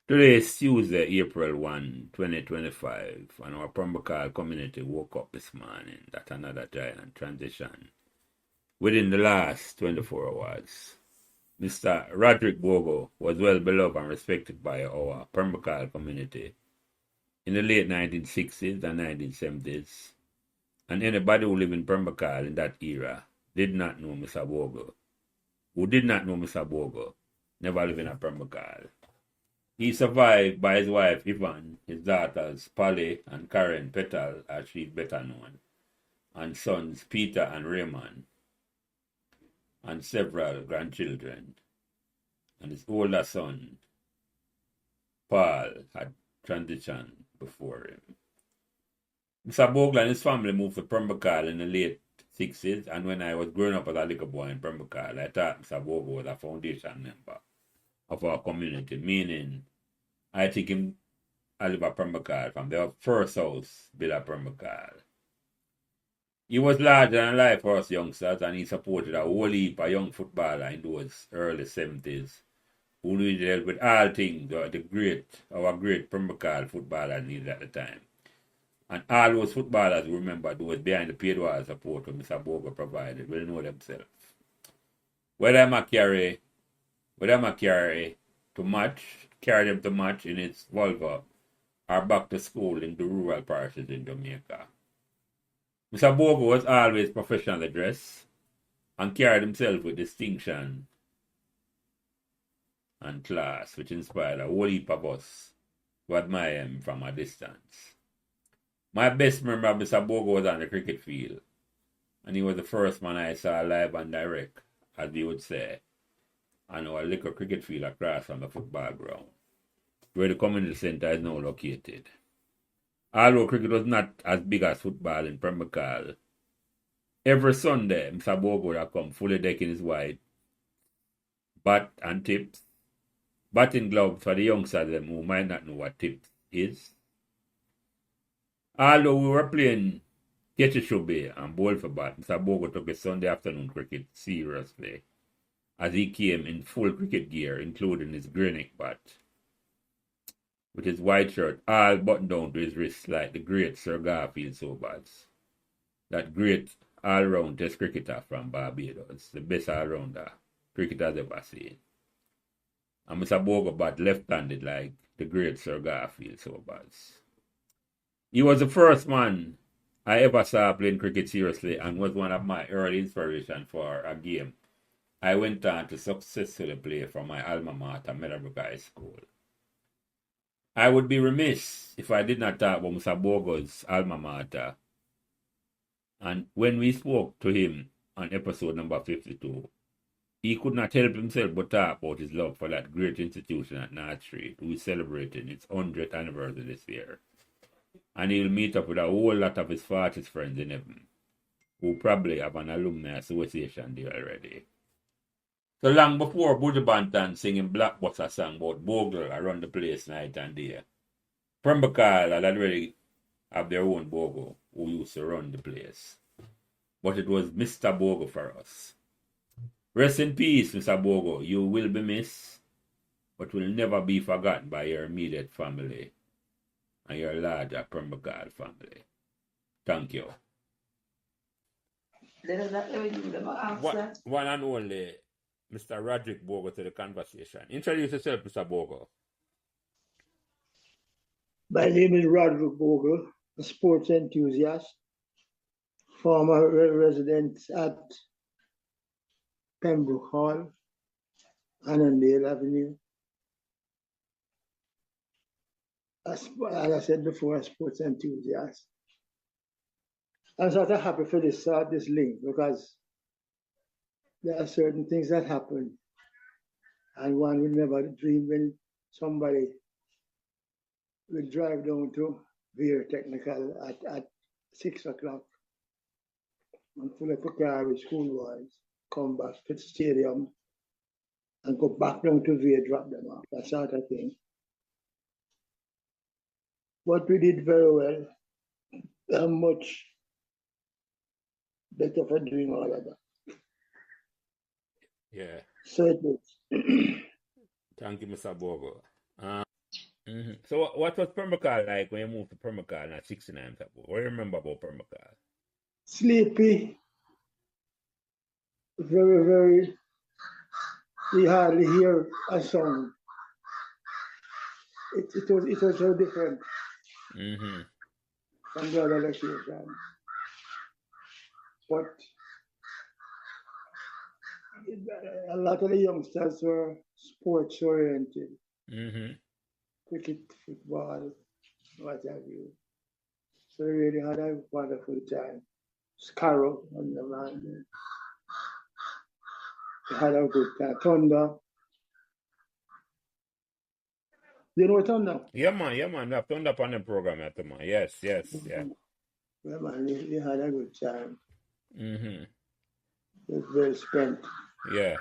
Today is Tuesday, April 1, 2025, and our Pembroke community woke up this morning that another giant transition within the last 24 hours. Mr. Roderick Bogle was well beloved and respected by our Pembroke community in the late 1960s and 1970s, and anybody who lived in Pembroke in that era did not know Mr. Bogle. Who did not know Mr. Bogle never lived in a Pembroke. He survived by his wife Yvonne, his daughters Polly and Karen Petal, as she's better known, and sons Peter and Raymond, and several grandchildren. And his older son, Paul, had transitioned before him. Mr. Bogle and his family moved to Pembroke in the late 60s, and when I was growing up as a little boy in Pembroke, I thought Mr. Bogle was a foundation member of our community, meaning I think him I live at Pembroke from the first house built at Pembroke. He was larger than life for us youngsters, and he supported a whole heap of young footballers in those early 70s who needed help with all things our great Pembroke footballers needed at the time. And all those footballers who remember those behind the paid wall support that Mr. Bogle provided will know themselves. Whether I'm a carry carry them to match in its Volvo or back to school in the rural parishes in Jamaica. Mr. Bogle was always professionally dressed and carried himself with distinction and class, which inspired a whole heap of us to admire him from a distance. My best memory of Mr. Bogle was on the cricket field, and he was the first man I saw live and direct, as he would say, on our little cricket field across from the football ground, where the community centre is now located. Although cricket was not as big as football in Pembroke, every Sunday Mr. Bogle would come fully decking his white bat and tips, batting gloves for the youngsters who might not know what tips is. Although we were playing Ketcheshobe and bowl for bat, Mr. Bogle took his Sunday afternoon cricket seriously, as he came in full cricket gear, including his Greenock bat, with his white shirt all buttoned down to his wrists like the great Sir Garfield Sobers, that great all-round test cricketer from Barbados, the best all-rounder cricketers ever seen. And Mr. Bogle bat left-handed like the great Sir Garfield Sobers. He was the first man I ever saw playing cricket seriously and was one of my early inspirations for a game I went on to successfully play for my alma mater, Meadowbrook High School. I would be remiss if I did not talk about Mr. Bogle's alma mater. And when we spoke to him on episode number 52, he could not help himself but talk about his love for that great institution at North Street, who is celebrating its 100th anniversary this year. And he'll meet up with a whole lot of his farthest friends in heaven, who probably have an alumni association there already. So long before Buju Banton singing Blockbuster song about Bogle around the place night and day, Pembroke had already have their own Bogle who used to run the place. But it was Mr. Bogle for us. Rest in peace, Mr. Bogle. You will be missed, but will never be forgotten by your immediate family and your larger Pembroke family. Thank you. One and only Mr. Roderick Bogle to the conversation. Introduce yourself, Mr. Bogle. My name is Roderick Bogle, a sports enthusiast, former resident at Pembroke Hall, Annandale Avenue. As I said before, a sports enthusiast. I'm sort of happy for this link because there are certain things that happen, and one will never dream when somebody will drive down to Veer Technical at 6 o'clock and fill up a car with schoolboys, come back to the stadium and go back down to Veer, drop them off, that sort of thing. But we did very well. I'm much better for doing all of that. Yeah. So it is. Thank you, Mr. Bogle. So what was Permacal like when you moved to Permacal in 69 Tapo? What do you remember about Permacal? Sleepy, very, very, you hardly hear a sound. It was so different from the other locations. But a lot of the youngsters were sports oriented, cricket, football, what have you. So we really had a wonderful time. Scarrow on the land. We had a good time. Thunder. You know Thunder? Yeah, man. We have turned up on the program at the man. Yes, yeah. Yeah, man, we had a good time. Mm-hmm. It was well spent. Yeah.